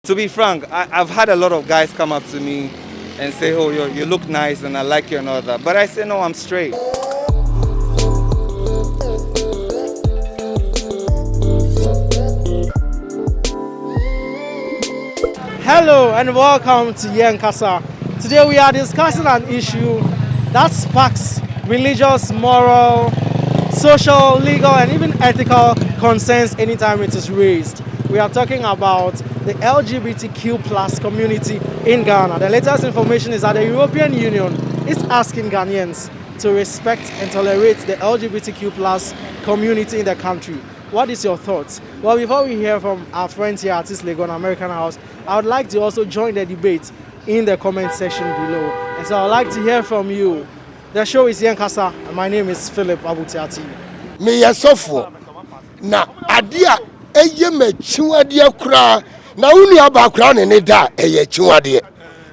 To be frank, I've had a lot of guys come up to me and say, oh, you look nice and I like you and all that. But I say, no, I'm straight. Hello and welcome to YEN.com. Today we are discussing an issue that sparks religious, moral, social, legal and even ethical concerns anytime it is raised. We are talking about the LGBTQ plus community in Ghana. The latest information is that the European Union is asking Ghanaians to respect and tolerate the LGBTQ plus community in the country. What is your thoughts? Well, before we hear from our friends here at this Legon American House, I would like to also join the debate in the comment section below. And so I would like to hear from you. The show is YEN.com and my name is Philip Abutiati. Me yasofo na adia eye machiwade kura na unu aba kura ne da eye chiwade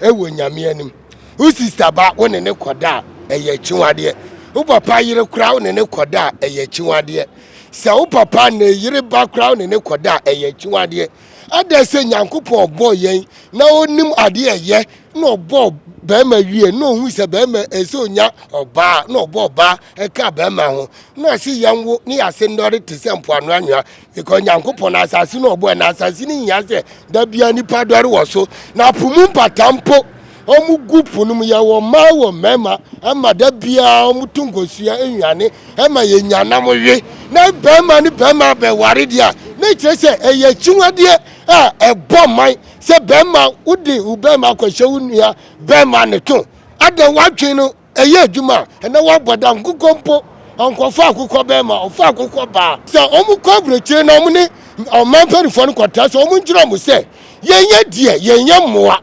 ewo nyame anim u sister ba woni ne koda eye chiwade u papa yire kura woni ne koda eye chiwade se u papa na yire ba kura woni ne koda eye chiwade ada se nyankopon obo yen na onim ade eye na obo bema wie no hu se bema esonya oba no oba e ka bema ho na si yanwo ni ase ndore te se mpoano anwa because nyankopon na asase no obo na asase ni nya se da bia nipa dore wo so na pumu patampo omu gupu num ya wo ma wo mema ama da bia omu tungosua enwane ama ye nyanam we na bema ni bema be ware dia na kyerese eye chiwade a ebo man se bema udi ubema kwahye unua bema ne to ada wadwe no eye adwuma na waboda nkukompo onkofa akukọ bema ofa akukọ ba se omu kobreche na omu ne omanperifo no kwata se omu njira mu se yenye die yenye moa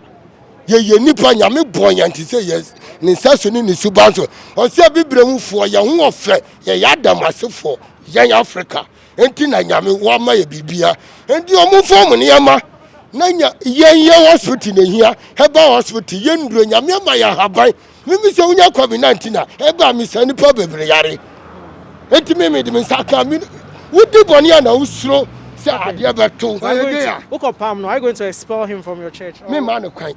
ye nipa nyame bonya nti se yes ni saso ni ni subanso o se bibremufo ye ho ofe ye yadamasefo ye Africa enti na nyame wa ma ye bibia enti omu form ne yama na nya ye hospital ne hia heba hospital ye nduro nyame ma ya haban mimi se unya covid-19 na eba mi se nipa bebre yare enti mimi de nsaka mi wudi boni na usuro se ade beto Ukopam, are you going to expel him from your church? Me man kwan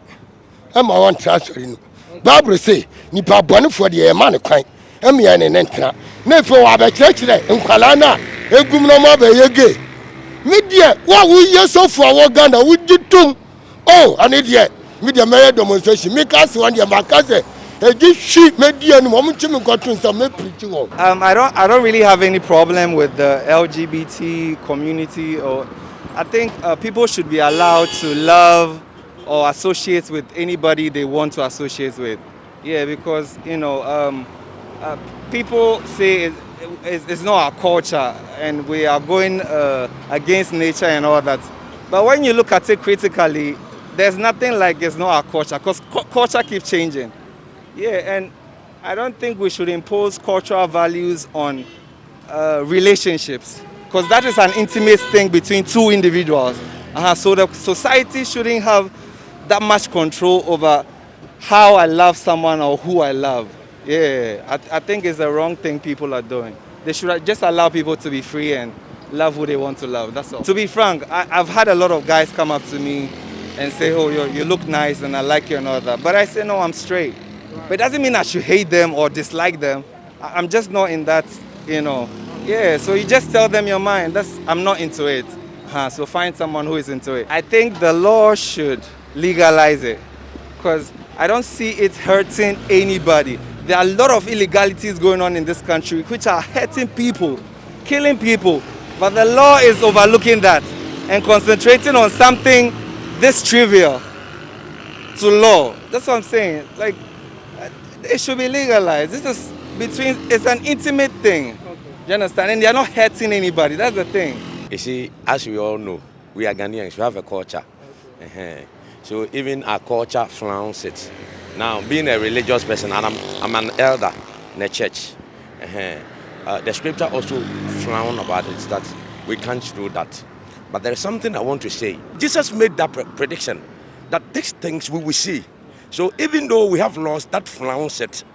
am I want transfer no Bible say nipa boni for the man kwan am ye ne ntra na fe wa be kire nkwala na egum no ma be yege media wa wo yesofo wo Ghana wo ditum oh and there media me demonstration me cast one there makase eji media no mo chimi gotun some me preach wo. I don't really have any problem with the LGBT community, or I think people should be allowed to love or associate with anybody they want to associate with. Yeah, because people say it's not our culture and we are going against nature and all that. But when you look at it critically, there's nothing like it's not our culture, because culture keeps changing. Yeah, and I don't think we should impose cultural values on relationships, because that is an intimate thing between two individuals. So the society shouldn't have that much control over how I love someone or who I love. Yeah, I think it's the wrong thing people are doing. They should just allow people to be free and love who they want to love, that's all. To be frank, I've had a lot of guys come up to me and say, oh, you look nice and I like you and all that. But I say, no, I'm straight. But it doesn't mean I should hate them or dislike them. I'm just not in that, Yeah, so you just tell them your mind. I'm not into it. So find someone who is into it. I think the law should legalize it, because I don't see it hurting anybody. There are a lot of illegalities going on in this country which are hurting people, killing people. But the law is overlooking that and concentrating on something this trivial to law. That's what I'm saying. Like, it should be legalized. It's an intimate thing. Okay. You understand? And they are not hurting anybody. That's the thing. You see, as we all know, we are Ghanaians. We have a culture. Okay. So even our culture flaunts it. Now, being a religious person, and I'm an elder in a church, the scripture also frown about it, that we can't do that. But there is something I want to say. Jesus made that prediction that these things we will see. So even though we have laws that flounce it,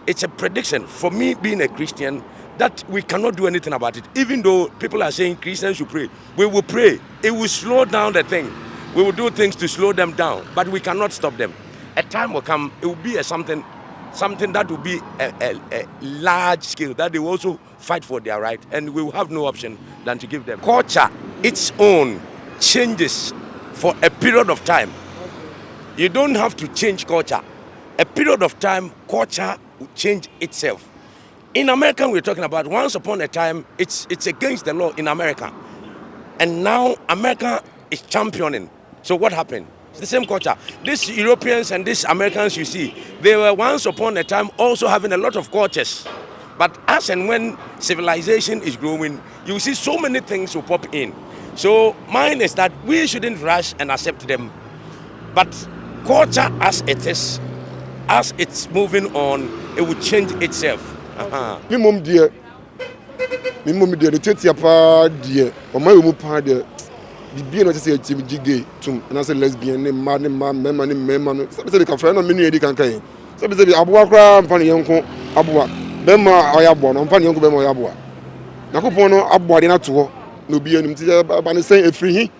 it's a prediction for me being a Christian that we cannot do anything about it. Even though people are saying Christians should pray, we will pray. It will slow down the thing. We will do things to slow them down, but we cannot stop them. A time will come, it will be something that will be a large scale, that they will also fight for their right, and we will have no option than to give them. Culture, its own, changes for a period of time. You don't have to change culture. A period of time, culture will change itself. In America, we're talking about once upon a time, it's against the law in America. And now America is championing. So what happened? It's the same culture. These Europeans and these Americans you see, they were once upon a time also having a lot of cultures. But as and when civilization is growing, you see so many things will pop in. So mine is that we shouldn't rush and accept them. But culture as it is, as it's moving on, it will change itself. Me mom dear, the tete apa dear, or my woman pa dear. The being not say gay to and I say lesbian, man, so say the friend of many can say. So say Abuwa kra mfani yonko Abuwa. Bema oyabo no mfani yonko bema oyabo. Na ko pon no Abuwa de na to no bi anim ti ba ne say efiri hi.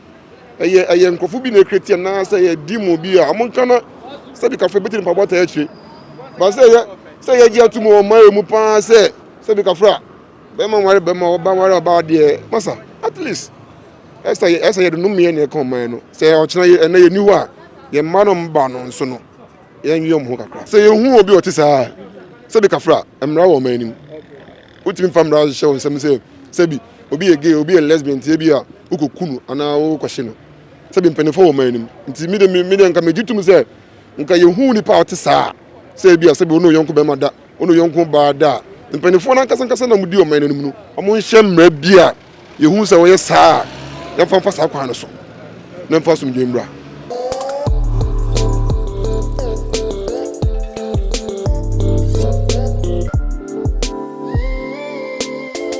Eye nkofu bi na Christian na say di mo bi a amon kana say the cafe beti mpabota echi. Ba say ye gia tumo ma mu pa say the kafra. Bema ware bema oba ware oba de masa at least esa ye no me ne kon man no say o chena na ye ni wa ye ma no mba no nso no ye nwom ho kakra say ye hu obi o ti saa say be kafra emra wo man nim utimi famra show nsem say bi obi ye gay obi ye lesbian tie bi a ukokunu ana wo kwahye no say bi mpanefo wo man nim nti mi de nka megitum say nka ye hu ni pa o ti saa say bi a say bi ono yonko be ma da ono yonko ba da mpanefo na nkasa na mudi o man nim no omo nhye mra bi a ye hu say wo ye saa ya fa sa kwa no so na fa sum dwembra